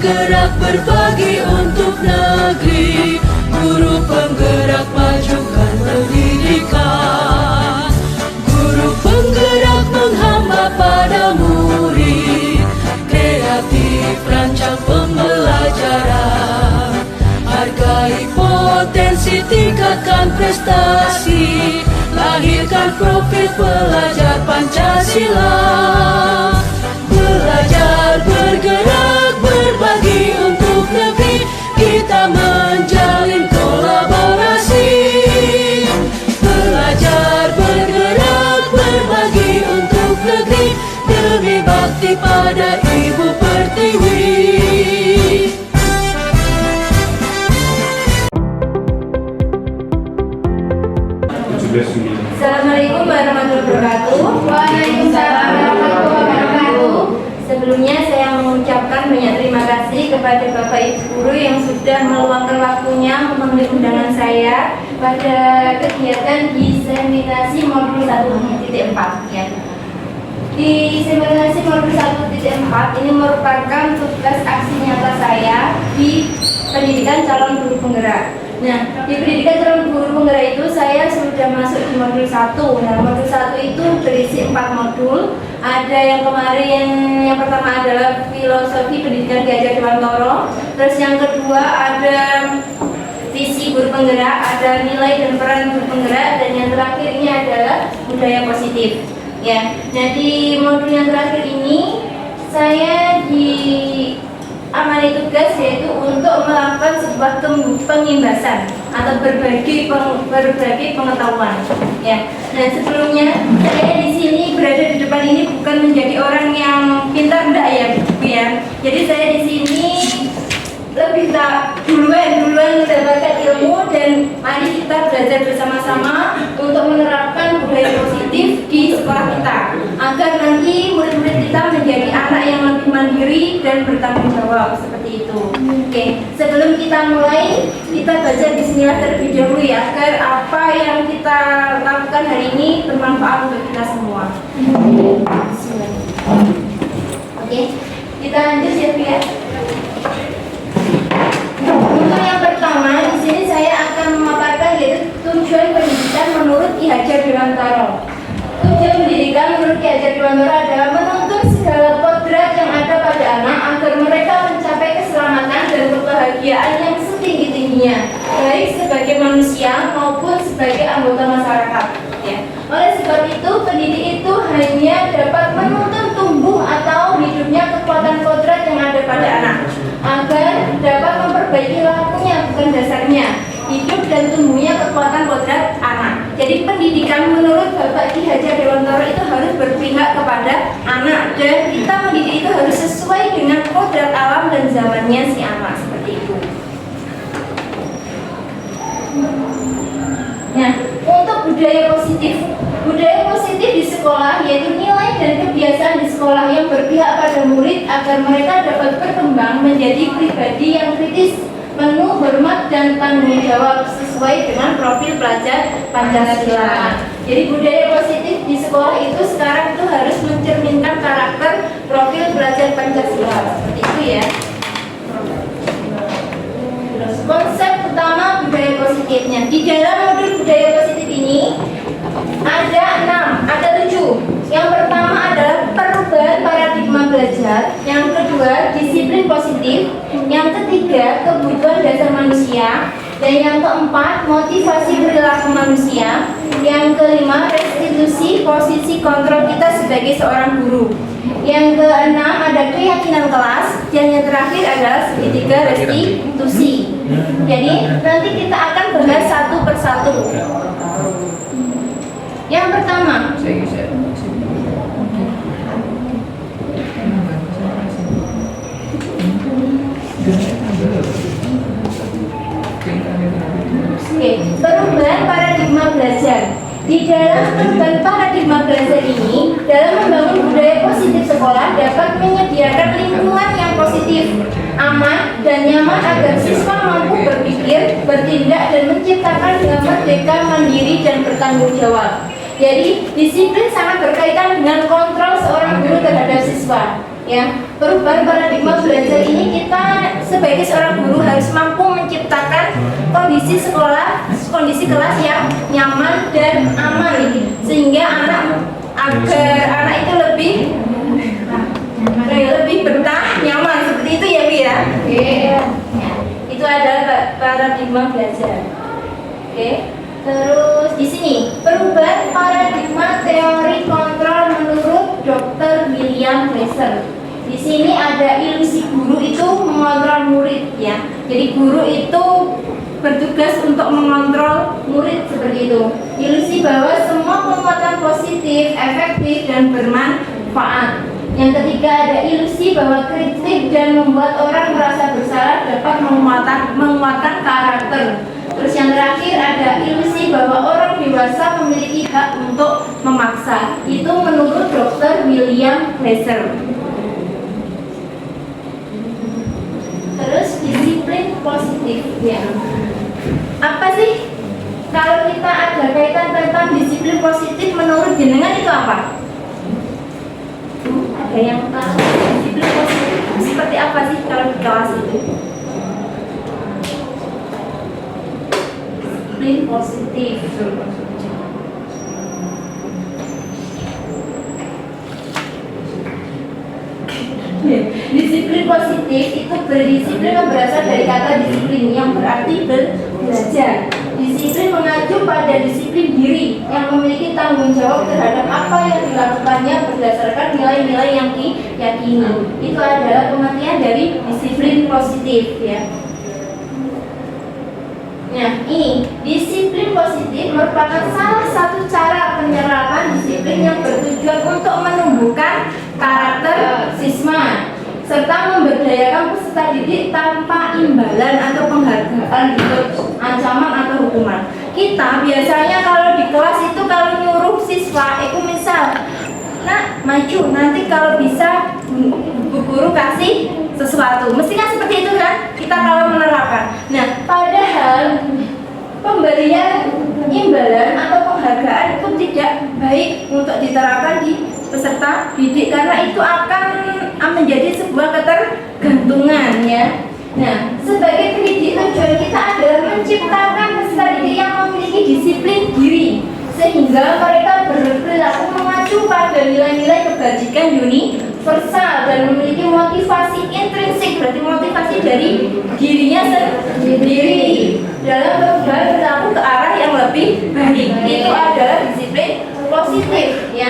bergerak berbagi untuk negeri, guru penggerak majukan pendidikan, guru penggerak menghamba pada murid, kreatif rancang pembelajaran, hargai potensi, tingkatkan prestasi, lahirkan profil pelajar Pancasila. Belajar, bergerak, berbagi untuk negeri, kita menjalin kolaborasi. Belajar, bergerak, berbagi untuk negeri, demi bakti pada Ibu Pertiwi. Assalamualaikum warahmatullahi wabarakatuh. Waalaikumsalam warahmatullahi wabarakatuh. Sebelumnya saya mengucapkan banyak terima kasih kepada Bapak Ibu Guru yang sudah meluangkan waktunya memenuhi undangan saya pada kegiatan diseminasi modul 1.4 ya. Diseminasi modul 1.4 ini merupakan tugas aksi nyata saya di pendidikan calon guru penggerak. Nah, di pendidikan calon guru penggerak itu saya sudah masuk di modul 1. Nah, modul 1 itu berisi 4 modul. Ada yang kemarin, yang pertama adalah filosofi pendidikan Ki Hajar Dewantara. Terus yang kedua ada visi guru penggerak, ada nilai dan peran guru penggerak, dan yang terakhir ini adalah budaya positif. Ya, nah di modul yang terakhir ini saya amali tugas yaitu untuk melakukan sebuah pengimbasan atau berbagi pengetahuan. Ya, nah sebelumnya saya di sini berada di depan ini bukan menjadi orang yang pintar, enggak ya, Bu ya. Jadi saya di sini lebih duluan mendapatkan ilmu, dan mari kita belajar bersama-sama untuk menerapkan budaya positif di sekolah kita agar nanti murid-murid kita menjadi anak yang lebih mandiri dan bertanggung jawab seperti itu. Oke, sebelum kita mulai, kita baca bismillah terlebih dahulu ya, agar apa yang kita lakukan hari ini bermanfaat untuk kita semua. Bismillah. Oke, kita lanjut ya, Bu ya. Untuk yang pertama, di sini saya akan memaparkan yaitu tujuan pendidikan menurut Ki Hajar Dewantara. Tujuan pendidikan menurut Ki Hajar Dewantara adalah menuntun segala kodrat yang ada pada anak agar mereka mencapai keselamatan dan kebahagiaan yang setinggi-tingginya, baik sebagai manusia maupun sebagai anggota masyarakat. Ya. Oleh sebab itu, pendidik itu hanya dapat menuntun tumbuh atau hidupnya kekuatan kodrat yang ada pada anak, agar dapat memperbaiki lakunya, bukan dasarnya, hidup dan tumbuhnya kekuatan kodrat anak. Jadi pendidikan menurut Bapak Ki Hajar Dewantara itu harus berpihak kepada anak, dan kita mendidik itu harus sesuai dengan kodrat alam dan zamannya si anak, seperti itu. Nah, untuk budaya positif di sekolah yaitu nilai dan kebiasaan di sekolah yang berpihak pada murid agar mereka dapat berkembang menjadi pribadi yang kritis, penuh hormat dan tanggung jawab sesuai dengan profil pelajar Pancasila. Jadi budaya positif di sekolah itu sekarang itu harus mencerminkan karakter profil pelajar Pancasila, seperti itu ya. Konsep utama budaya positifnya, di dalam modul budaya positif ini ada 7. Yang pertama adalah perubahan paradigma belajar, yang kedua disiplin positif, yang ketiga kebutuhan dasar manusia, dan yang keempat motivasi perilaku manusia, yang kelima restitusi posisi kontrol kita sebagai seorang guru, yang keenam ada keyakinan kelas, dan yang terakhir adalah segitiga restitusi. Jadi nanti kita akan bahas satu persatu. Yang pertama, perubahan paradigma belajar. Di dalam perubahan paradigma belajar ini, dalam membangun budaya positif sekolah dapat menyediakan lingkungan yang positif, aman, dan nyaman agar siswa mampu berpikir, bertindak, dan menciptakan dengan merdeka, mandiri, dan bertanggung jawab. Jadi, disiplin sangat berkaitan dengan kontrol seorang guru terhadap siswa. Ya, perubahan paradigma belajar ini kita sebagai seorang guru harus mampu menciptakan kondisi sekolah, kondisi kelas yang nyaman dan aman, sehingga agar anak itu lebih betah, nyaman, seperti itu ya Bu ya. Oke. Itu adalah paradigma belajar. Oke. Terus di sini perubahan paradigma teori kontrol menurut Dr. William Glasser. Di sini ada ilusi guru itu mengontrol murid ya. Jadi guru itu bertugas untuk mengontrol murid seperti itu. Ilusi bahwa semua penguatan positif, efektif dan bermanfaat. Yang ketiga ada ilusi bahwa kritik dan membuat orang merasa bersalah dapat menguatkan karakter. Terus yang terakhir ada ilusi bahwa orang dewasa memiliki hak untuk memaksa. Itu menurut Dr. William Glasser. Terus disiplin positif ya. Apa sih kalau kita ada kaitan tentang disiplin positif menurut jenengan itu apa? Ada yang tahu disiplin positif seperti apa sih kalau di kelas itu? Disiplin positif. Disiplin positif itu berdisiplin yang berasal dari kata disiplin yang berarti belajar. Disiplin mengacu pada disiplin diri yang memiliki tanggung jawab terhadap apa yang dilakukannya berdasarkan nilai-nilai yang diyakini. Itu adalah pengertian dari disiplin positif ya. Nah, ini disiplin positif merupakan salah satu cara penyerapan disiplin yang bertujuan untuk menumbuhkan karakter siswa serta memberdayakan peserta didik tanpa imbalan atau penghargaan gitu, ancaman atau hukuman. Kita biasanya kalau di kelas itu kalau nyuruh siswa, itu misal, nah maju nanti kalau bisa bu guru kasih sesuatu, mesti kan seperti itu kan kita kalau menerapkan. Nah padahal pemberian imbalan atau penghargaan itu tidak baik untuk diterapkan di peserta didik karena itu akan menjadi sebuah ketergantungan ya. Nah sebagai pendidik tujuan kita adalah menciptakan peserta didik yang memiliki disiplin diri sehingga mereka berperilaku mengacu pada nilai-nilai kebajikan universal dan memiliki motivasi intrinsik, berarti motivasi dari dirinya sendiri dalam perubahan perilaku ke arah yang lebih baik. Itu adalah disiplin positif ya.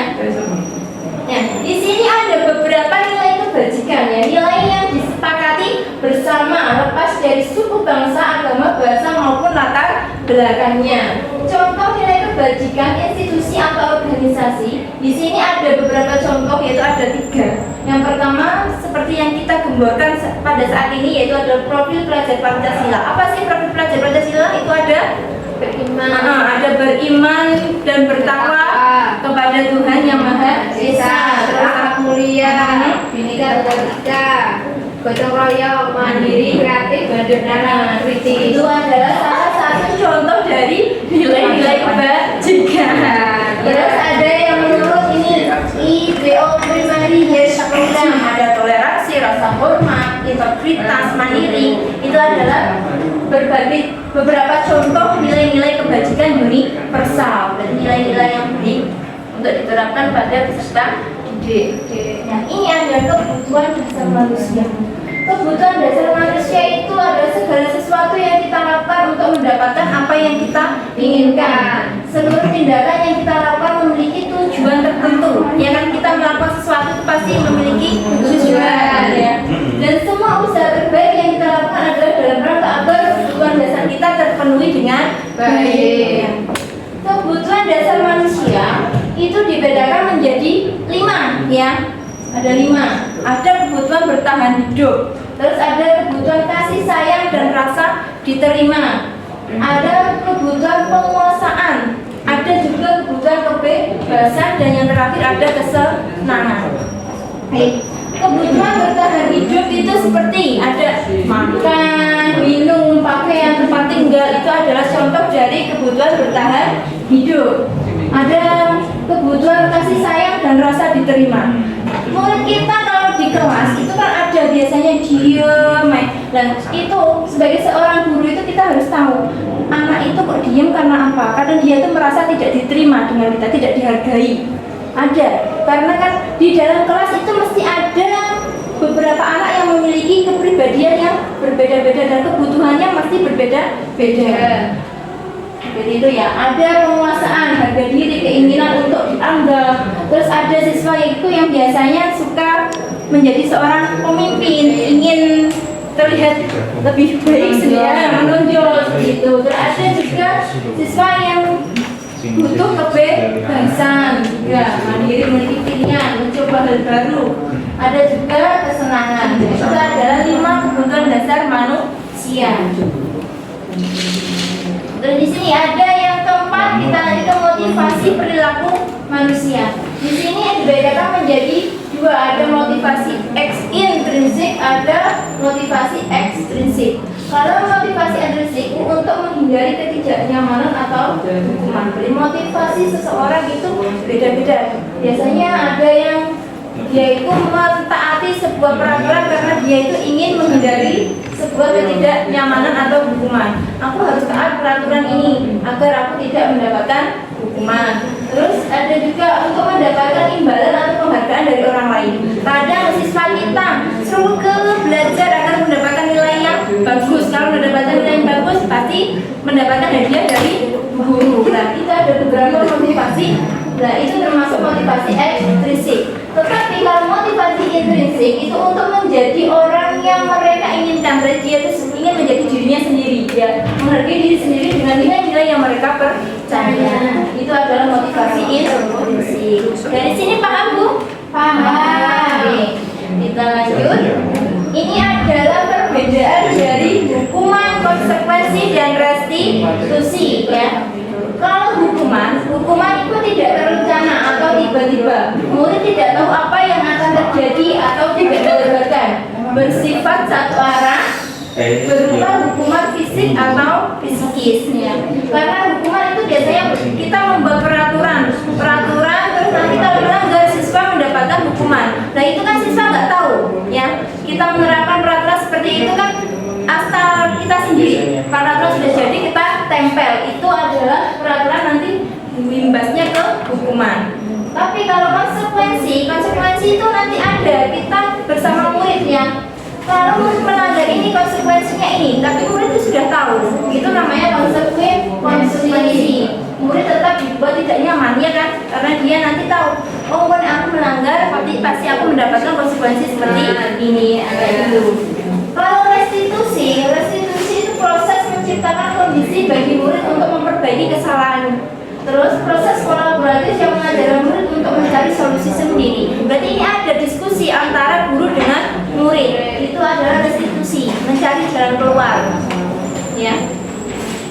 Nah, di sini ada beberapa nilai kebajikan ya, nilai yang disepakati bersama lepas dari suku, bangsa, agama, bahasa maupun latar belakangnya. Contoh nilai kebajikan institusi atau organisasi. Di sini ada beberapa contoh, yaitu ada 3. Yang pertama seperti yang kita gemborkan pada saat ini, yaitu ada profil pelajar Pancasila. Apa sih profil pelajar Pancasila? Itu ada beriman dan bertakwa kepada Tuhan yang Maha Esa, akhlak mulia, bineka tunggal ika, gotong royong, mandiri, kreatif, dan kritis. Itu adalah salah satu contoh dari nilai-nilai kebajikan. Terus ada yang menurut ini IBO primary program, ada toleransi, rasa hormat, integritas, mandiri. Itu adalah beberapa contoh nilai-nilai kebajikan universal dan nilai-nilai yang baik untuk diterapkan pada peserta didik. Nah, ini ada kebutuhan dasar manusia. Kebutuhan dasar manusia itu adalah segala sesuatu yang kita lakukan untuk mendapatkan apa yang kita inginkan. Seluruh tindakan yang kita lakukan memiliki tujuan tertentu. Ya kan, kita melakukan sesuatu itu pasti memiliki tujuan ya. Dan semua usaha terbaik yang kita lakukan adalah dalam rangka agar kebutuhan dasar kita terpenuhi dengan baik. Kebutuhan dasar manusia itu dibedakan menjadi 5 ya. Ada 5. Ada kebutuhan bertahan hidup. Terus ada kebutuhan kasih sayang dan rasa diterima. Ada kebutuhan penguasaan. Ada juga kebutuhan kebebasan dan yang terakhir ada kesenangan. Kebutuhan bertahan hidup itu seperti ada makan, minum, pakaian, tempat tinggal. Itu adalah contoh dari kebutuhan bertahan hidup. Ada kebutuhan kasih sayang dan rasa diterima. Murid kita kalau di kelas Dan itu sebagai seorang guru itu kita harus tahu anak itu kok diem karena apa? Karena dia itu merasa tidak diterima dengan kita, tidak dihargai. Ada, karena kan di dalam kelas itu mesti ada beberapa anak yang memiliki kepribadian yang berbeda-beda dan kebutuhannya mesti berbeda-beda. Jadi itu ya, ada penguasaan harga diri, keinginan untuk dianggap. Terus ada siswa itu yang biasanya suka menjadi seorang pemimpin, ingin terlihat lebih baik sendiri, menonjol gitu. Terus ada juga siswa yang butuh kebebasan juga, mandiri, memiliki pilihan, mencoba hal baru. Ada juga kesenangan. Itu adalah 5 kebutuhan dasar manusia. Terus di sini ada yang keempat, kita lanjutkan motivasi perilaku manusia. Di sini dibedakan menjadi 2, ada motivasi ekstrinsik, ada motivasi ekstrinsik. Kalau motivasi intrinsik untuk menghindari ketidaknyamanan atau hukuman. Motivasi seseorang itu beda-beda. Biasanya ada yang dia itu mentaati sebuah peraturan karena dia itu ingin menghindari sebuah ketidaknyamanan atau hukuman. Aku harus taat peraturan ini agar aku tidak mendapatkan hukuman. Terus ada juga untuk mendapatkan imbalan atau penghargaan dari orang lain. Kadang siswa kita suruh ke belajar agar mendapatkan nilai yang bagus. Kalau mendapatkan nilai yang bagus pasti mendapatkan hadiah dari guru. Nah, itu ada beberapa motivasi. Nah, itu termasuk motivasi ekstrinsik. Tetapi kalau motivasi intrinsik itu untuk menjadi orang yang mereka inginkan. Dia itu ingin menjadi dirinya sendiri, ya, menghargai diri sendiri dengan nilai-nilai yang mereka percaya. Itu adalah motivasi intrinsik. Dari sini paham, Bu? Paham. Oke, kita lanjut. Ini adalah perbedaan dari hukuman, konsekuensi, dan restitusi, ya. Kalau hukuman itu tidak terencana atau tiba-tiba. Murid tidak tahu apa yang akan terjadi atau tidak dilebarkan. Bersifat satu arah, berupa hukuman fisik atau psikis, ya. Karena hukuman itu biasanya kita membuat peraturan, terus nanti kalau melanggar siswa mendapatkan hukuman. Nah itu kan siswa nggak tahu, ya. Kita menerapkan peraturan seperti itu kan asal kita sendiri. Peraturan sudah jadi kita tempel, itu adalah peraturan nanti imbasnya ke hukuman. Tapi kalau konsekuensi itu nanti ada kita bersama muridnya. Kalau murid melanggar ini konsekuensinya ini, tapi murid itu sudah tahu. Itu namanya konsekuensi. Murid tetap dibuat tidak nyaman, ya kan? Karena dia nanti tahu, oh kalau aku melanggar, pasti aku mendapatkan konsekuensi seperti ini, kayak gitu. Kalau restitusi itu proses menciptakan kondisi bagi murid untuk memperbaiki kesalahan. Terus proses kolaboratif yang mengajarkan murid untuk mencari solusi sendiri. Berarti ini ada diskusi antara guru dengan murid. Itu adalah restitusi, mencari jalan keluar. Ya.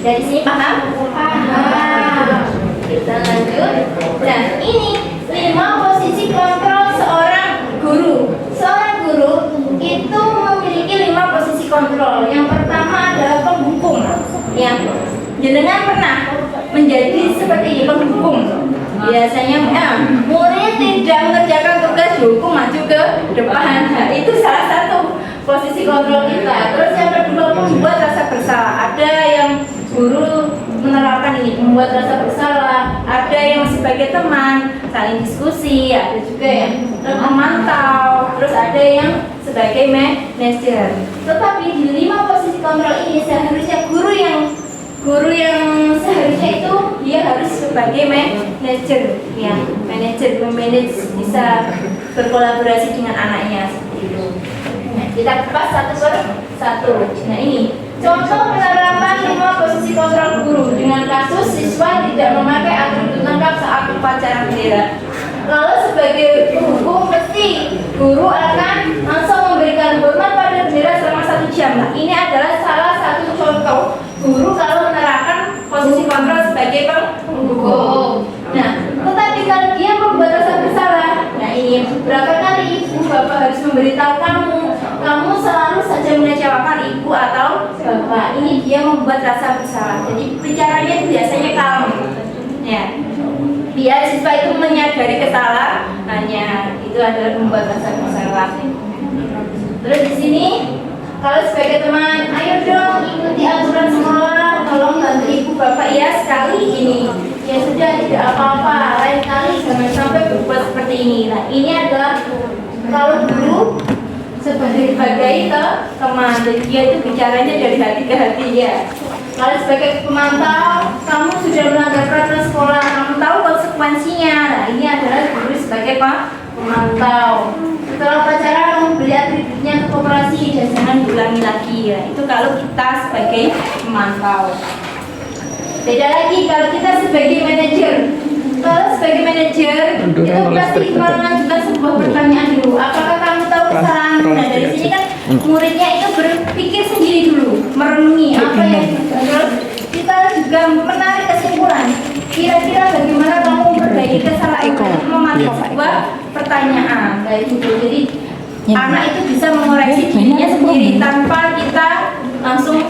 Dari sini paham? Paham. Kita lanjut. Dan ini 5 posisi kontrol seorang guru. Seorang guru itu memiliki 5 posisi kontrol. Yang pertama adalah penghukum. Ya. Jenengan pernah menjadi seperti penghukum. Biasanya murid tidak mengerjakan tugas dihukum maju ke depan. Nah, itu salah satu posisi kontrol kita. Terus yang kedua, membuat rasa bersalah. Ada yang guru menerapkan ini, membuat rasa bersalah. Ada yang sebagai teman saling diskusi. Ada juga yang memantau. Terus ada yang sebagai manajer. Tetapi di 5 posisi kontrol ini seharusnya guru yang seharusnya itu dia harus sebagai manajer, ya, memanage, bisa berkolaborasi dengan anaknya seperti itu. Nah, kita kupas satu per satu. Nah ini contoh penerapan 5 posisi kontrol guru dengan kasus siswa tidak memakai atribut lengkap saat upacara bendera. Lalu sebagai penghukum pasti guru akan langsung memberikan hormat pada bendera selama 1 jam. Nah, ini adalah salah satu contoh guru kalau menerapkan posisi kontrol sebagai penghukum. Nah, tetapi kalau dia membuat rasa bersalah, nah ini berapa kali ibu bapak harus memberitahu kamu selalu saja mengecewakan ibu atau bapak. Ini dia membuat rasa bersalah. Jadi bicaranya itu biasanya kalem, ya. Biar siswa itu menyadari kesalahannya, itu adalah membuat rasa bersalah. Terus di sini Kalau sebagai teman, ayo dong ikuti aturan sekolah, tolong bantu ibu bapak ya sekali ini. Ya sudah, tidak apa-apa, lain kali jangan sampai berbuat seperti ini. Nah, ini adalah kalau guru sebagai teman, jadi dia itu bicaranya dari hati ke hati ya. Kalau sebagai pemantau, kamu sudah melanggar peraturan sekolah, kamu tahu konsekuensinya. Nah, ini adalah guru sebagai pemantau. Setelah upacara kamu beli atributnya ke koperasi dan jangan diulangi lagi ya. Itu kalau kita sebagai pemantau. Beda lagi kalau kita sebagai manajer. Kalau sebagai manajer itu pasti mengajukan sebuah pertanyaan dulu. Apakah kamu tahu kesalahanmu? Nah, dari sini kan muridnya itu berpikir sendiri dulu, merenungi apa yang terus kita juga menarik kesimpulan. Kira-kira bagaimana kamu memperbaiki kesalahan memakai sebuah pertanyaan kayak gitu. Jadi anak itu bisa mengoreksi dirinya sendiri tanpa kita langsung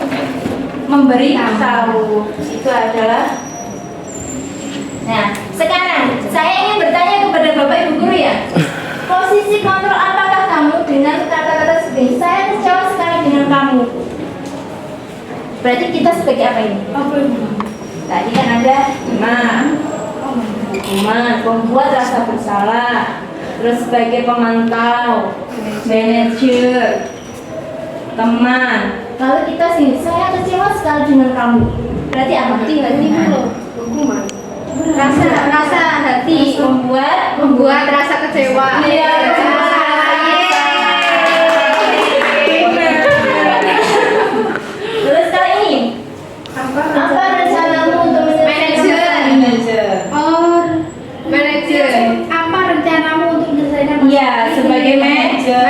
memberi tahu. Itu adalah. Nah, sekarang saya ingin bertanya kepada Bapak Ibu guru ya. Posisi kontrol apakah kamu dengan kata-kata seperti saya kecewa sekali dengan kamu? Berarti kita sebagai apa ini? Tadi kan ada hukuman, pembuat rasa bersalah. Terus sebagai pemantau, manajer, teman. Kalau kita sih, saya kecewa sekali dengan kamu. Berarti apa? Berarti hukuman. Rasa hati membuat rasa kecewa. Iya. Terus kali ini apa rencanamu untuk manajer? Oh, manajer. Apa rencanamu untuk menyelesaikan? Iya, sebagai manajer.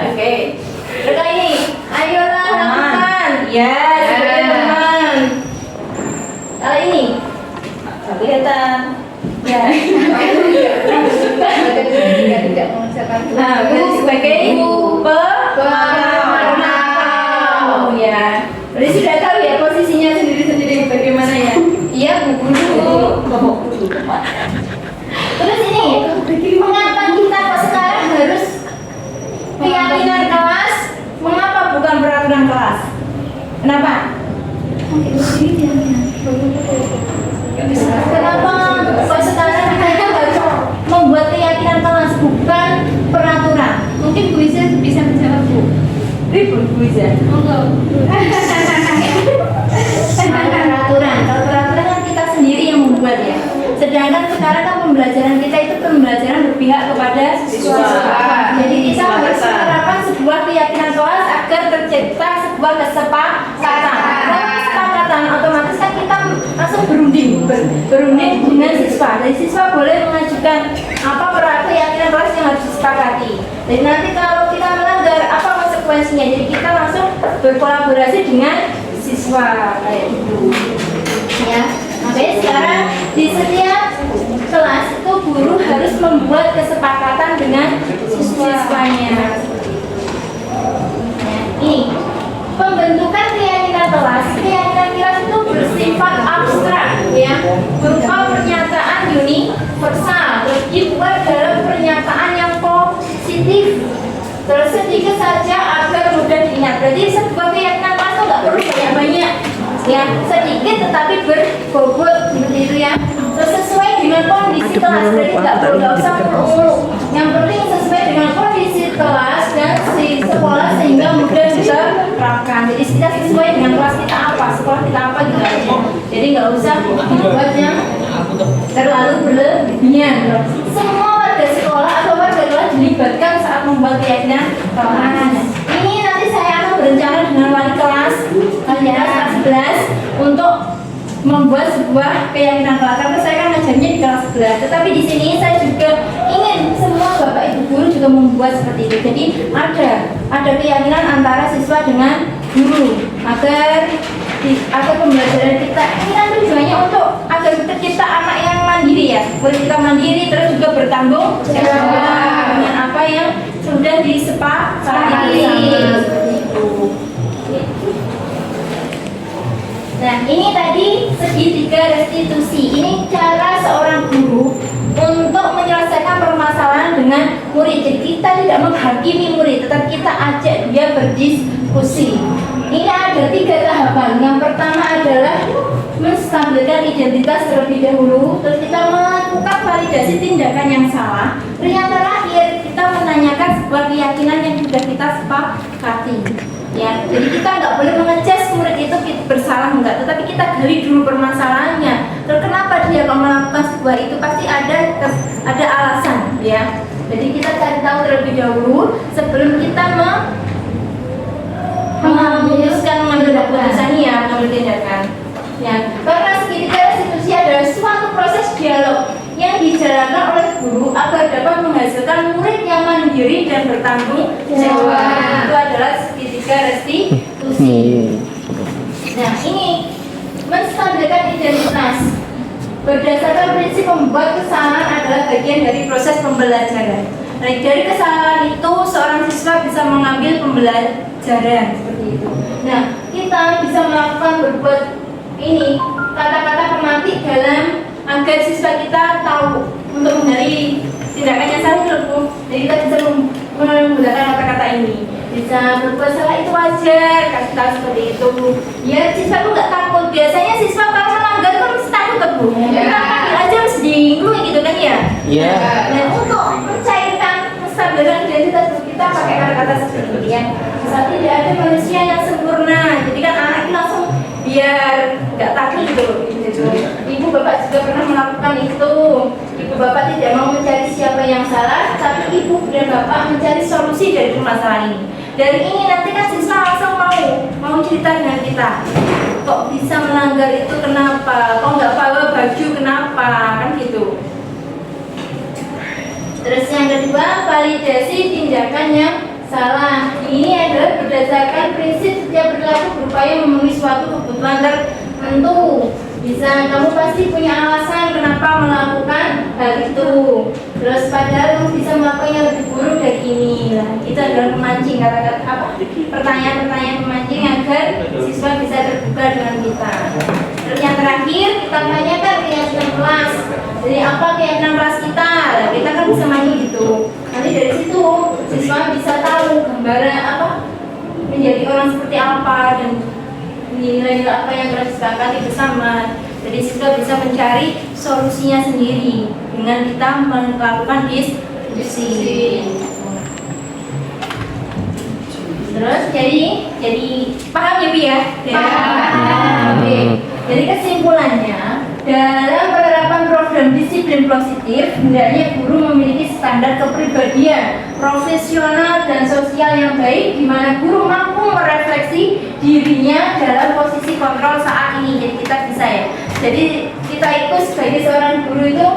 Oke. Terus kali ini, ayolah lakukan. Ya, sebagai teman. Kali ini, kelihatan. Ya. Tidak mengerjakan. Nah, sebagai pemantau. Ya. Berarti sudah tahu ya posisinya sendiri-sendiri bagaimana ya? Iya, Bu Guru. Terus ini, mengapa kita kok sekarang harus keyakinan kelas? Mengapa bukan peraturan kelas? Kenapa? Kenapa kok sekarang kita harus membuat keyakinan kelas bukan peraturan? Mungkin Bu Iza bisa menjawab, Bu. Ribut Bu Iza. Peraturan. Kalau peraturan kan kita sendiri yang membuat ya. Sedangkan sekarang kan pembelajaran kita itu pembelajaran berpihak kepada siswa. Jadi kita harus menerapkan sebuah keyakinan kelas agar tercipta sebuah kesepakatan. Kesepakatan otomatis kan kita langsung berunding dengan siswa. Jadi siswa boleh mengajukan apa keyakinan kelas yang harus disepakati. Jadi nanti kalau kita melanggar apa konsekuensinya. Jadi kita langsung berkolaborasi dengan siswa kayak gitu. Ya. Makanya sekarang di setiap kelas itu guru harus membuat kesepakatan dengan siswanya. Ini pembentukan keyakinan kelas itu bersifat abstrak ya, berupa pernyataan universal, terus dibuat dalam pernyataan yang positif, terus sedikit saja agar mudah diingat. Berarti sebuah keyakinan kelas itu nggak perlu banyak-banyak ya, sedikit tetapi berbobot seperti itu ya. Terus sesuai dengan kondisi kelas, jadi nggak usah muluk. Yang penting sesuai dengan kondisi kelas dan si sekolah sehingga mudah diterapkan. Jadi kita sesuai dengan kelas kita apa, sekolah kita apa gitu aja. Jadi nggak usah dibuat yang terlalu berlebihan. Semua warga sekolah atau warga kelas dilibatkan saat membuat keyakinan kelas. Ini nanti saya akan berencana dengan wali kelas kelas 11 untuk membuat sebuah keyakinan kelas, karena saya kan ngajarnya di kelas 11. Tetapi di sini saya juga ingin semua Bapak Ibu guru juga membuat seperti itu. Jadi ada keyakinan antara siswa dengan guru agar pembelajaran kita ini kan tujuannya untuk agar tercipta anak yang mandiri ya, murid kita mandiri terus juga bertanggung jawab dengan apa yang sudah disepakati. Nah, ini tadi segitiga restitusi. Ini cara seorang guru untuk menyelesaikan permasalahan dengan murid. Jadi kita tidak tidak menghakimi murid, tetapi kita ajak dia berdiskusi. Ini ada 3 tahapan. Yang pertama adalah menstabilkan identitas terlebih dahulu, terus kita melakukan validasi tindakan yang salah. Terus yang terakhir kita menanyakan sebuah keyakinan yang sudah kita sepakati. Ya, jadi kita nggak boleh mengecas murid itu bersalah enggak, tetapi kita gali dulu permasalahannya. Terus kenapa dia kok melakukan sebuah itu, pasti ada alasan, ya. Jadi kita cari tahu terlebih dahulu sebelum kita mengambil keputusan, ya, mengambil tindakan. Ya, karena segitiga restitusi adalah suatu proses dialog yang dijalankan oleh guru agar dapat menghasilkan murid yang mandiri dan bertanggung jawab. Itu adalah segitiga restitusi. Nah, ini menstabilkan identitas berdasarkan prinsip membuat kesalahan adalah bagian dari proses pembelajaran. Nah, dari kesalahan itu seorang siswa bisa mengambil pembelajaran seperti itu. Nah, kita bisa melakukan berbuat ini kata-kata pemantik dalam agar siswa kita tahu untuk menghindari tindakan yang salah itu. Jadi kita bisa menggunakan kata-kata ini. Bisa berbuat salah itu wajar, kasih tahu seperti itu. Ya, siswa itu nggak takut. Biasanya siswa kalau melanggar itu mesti takut ke Bu. Kita panggil aja harus diinglui gitu kan ya. Iya. Dan untuk mencairkan menstabilkan identitas kita pakai kata-kata seperti ini ya. Saat tidak ada manusia yang sempurna. Jadi kan anak itu langsung biar nggak takut gitu. Ibu bapak juga pernah melakukan itu. Ibu bapak tidak mau mencari siapa yang salah, tapi ibu dan bapak mencari solusi dari permasalahan ini. Dari ini nanti kan siswa langsung mau cerita dengan kita. Kok bisa melanggar itu kenapa? Kok nggak bawa baju kenapa? Kan gitu. Terus yang kedua, validasi tindakan yang salah. Ini adalah berdasarkan prinsip setiap perilaku berupaya memenuhi suatu kebutuhan tertentu. Bisa kamu pasti punya alasan kenapa melakukan hal itu. Terus padahal kamu bisa melakukannya lebih buruk dari ini. Nah, itu adalah memancing kata-kata apa? Pertanyaan-pertanyaan pemancing agar siswa bisa terbuka dengan kita. Terus yang terakhir kita tanyakan keyakinan kelas. Jadi apa keyakinan kelas kita? Nah, kita kan bisa main gitu. Nanti dari situ siswa bisa tahu gambaran apa menjadi orang seperti apa dan nilai-nilai apa yang telah disepakati bersama. Jadi siswa bisa mencari solusinya sendiri dengan kita melakukan diskusi. Terus jadi paham ya Bi ya? Paham. Oke. Jadi kesimpulannya, dalam penerapan program disiplin positif, hendaknya guru memiliki standar kepribadian profesional dan sosial yang baik, di mana guru mampu merefleksi dirinya dalam posisi kontrol saat ini. Jadi kita bisa ya. Jadi kita itu sebagai seorang guru itu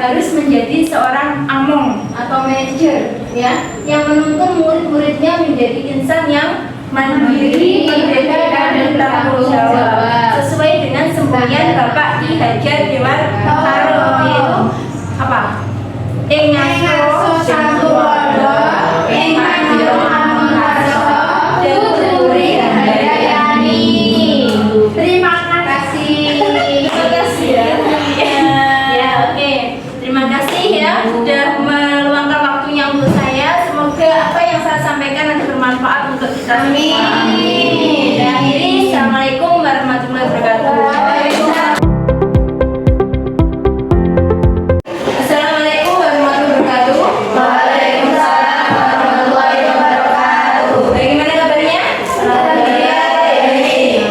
harus menjadi seorang among atau manajer ya, yang menuntun murid-muridnya menjadi insan yang mandiri, merdeka dan bertanggung jawab sesuai dengan semboyan Bapak Ki Hajar Dewantara, yaitu apa? Ing ngaso satu wadah, ing mandiro amun kaso, duturi handayani. Terima kasih. Terima kasih ya. Ya, oke. Terima kasih ya sudah meluangkan waktunya untuk saya. Semoga apa yang saya sampaikan nanti bermanfaat untuk kita semua. Dan akhiri, assalamualaikum warahmatullahi wabarakatuh. Assalamualaikum warahmatullahi wabarakatuh. Waalaikumsalam warahmatullahi wabarakatuh. Bagaimana kabarnya?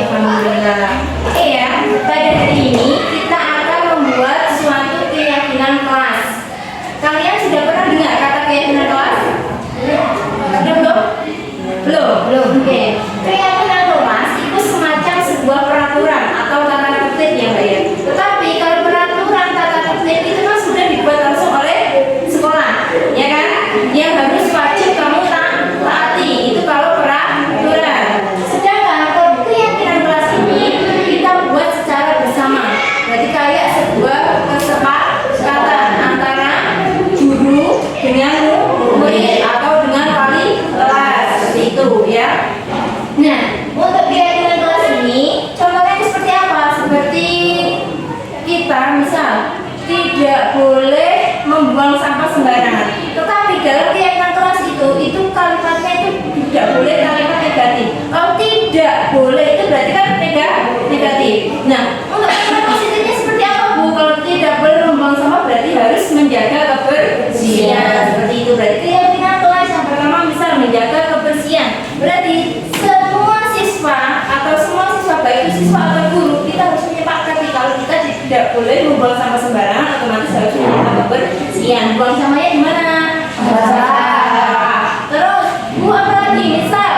Alhamdulillah. Oke ya, pada hari ini kita akan membuat suatu keyakinan kelas. Kalian sudah pernah dengar kata keyakinan kelas? Belum? Oke. Keyakinan kelas itu semacam sebuah peraturan seperti itu. Berarti keyakinan kelas yang pertama misal menjaga kebersihan. Berarti semua siswa atau semua siswa, baik itu siswa atau guru, kita harus menyepakati kalau kita tidak boleh membuang sampah sembarangan, otomatis harus menjaga kebersihan. Buang sampahnya di mana? Terus, Bu, apa lagi? Misal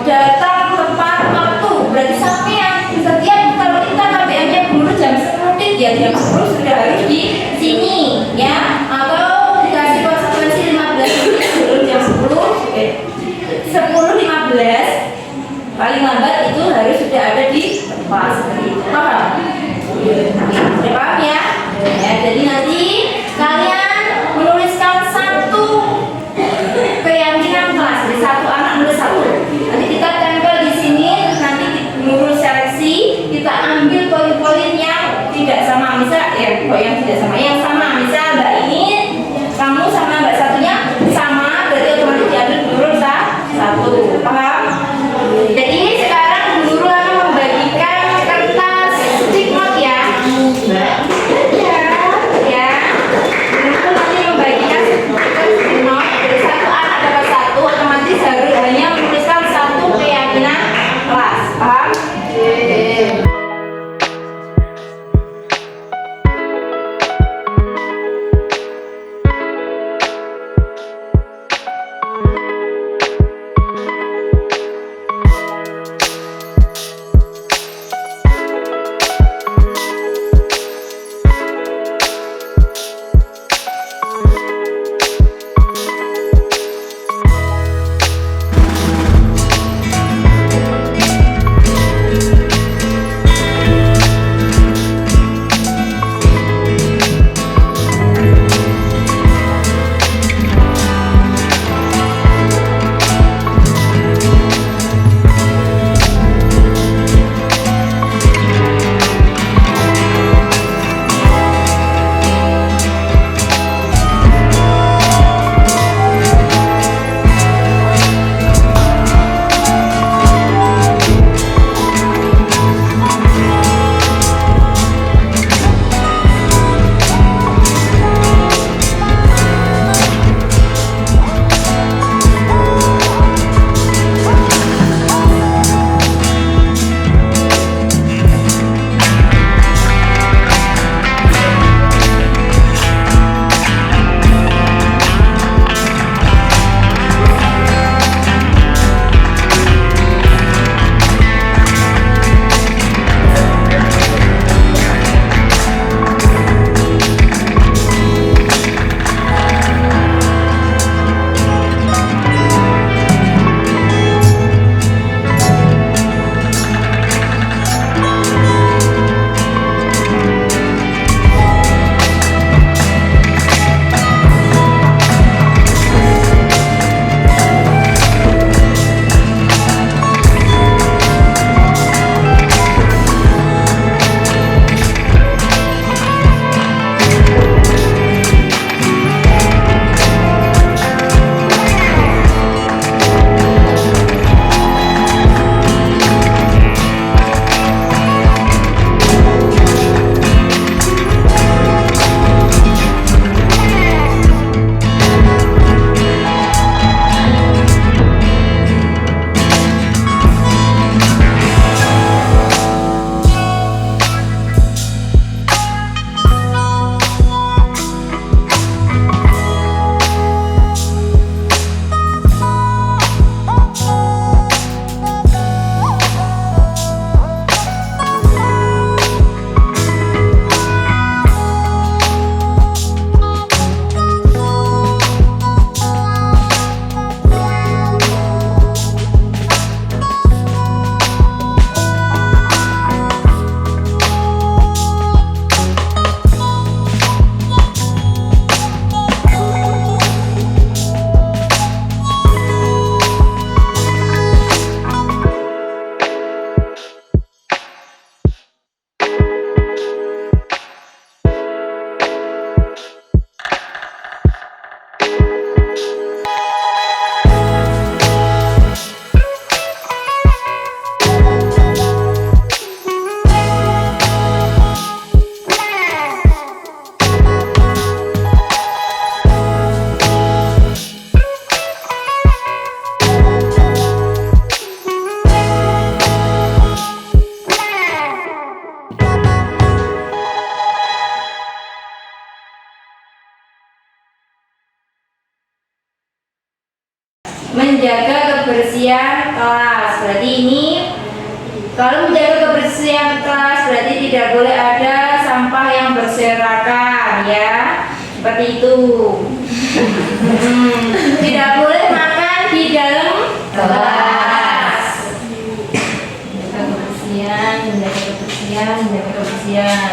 datang tepat waktu, berarti sampean setiap kalau kita KBM-nya guru jam 10 ya jam 10 sudah harus di sini ya, atau dikasih konsekuensi 15 menit sebelum jam 10:15 paling lambat itu harus sudah ada di tempat seperti itu. Paham? Sudah paham ya? Ya, jadi nanti kalian menuliskan 1 menjaga kebersihan kelas. Berarti ini kalau menjaga kebersihan kelas berarti tidak boleh ada sampah yang berserakan ya. Seperti itu. Tidak boleh makan di dalam kelas. Menjaga kebersihan, menjaga kebersihan, menjaga kebersihan.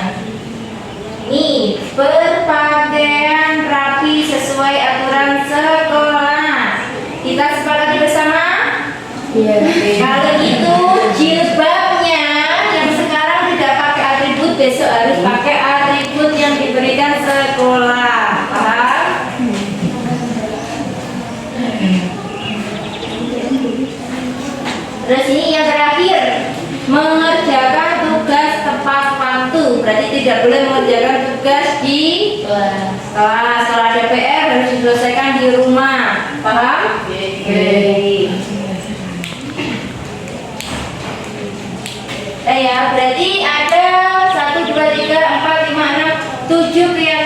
Ini berpakaian rapi sesuai aturan sekolah. Kita sepakati bersama? Iya. Kalau gitu jilbabnya yang sekarang tidak pakai atribut besok harus pakai atribut yang diberikan sekolah. Paham? Terus ini yang terakhir, mengerjakan tugas tepat waktu. Berarti tidak boleh mengerjakan tugas di kelas. Kalau ada PR harus diselesaikan di rumah. Paham? Oke. Ya, berarti ada 1, 2, 3, 4, 5, 6, 7 pria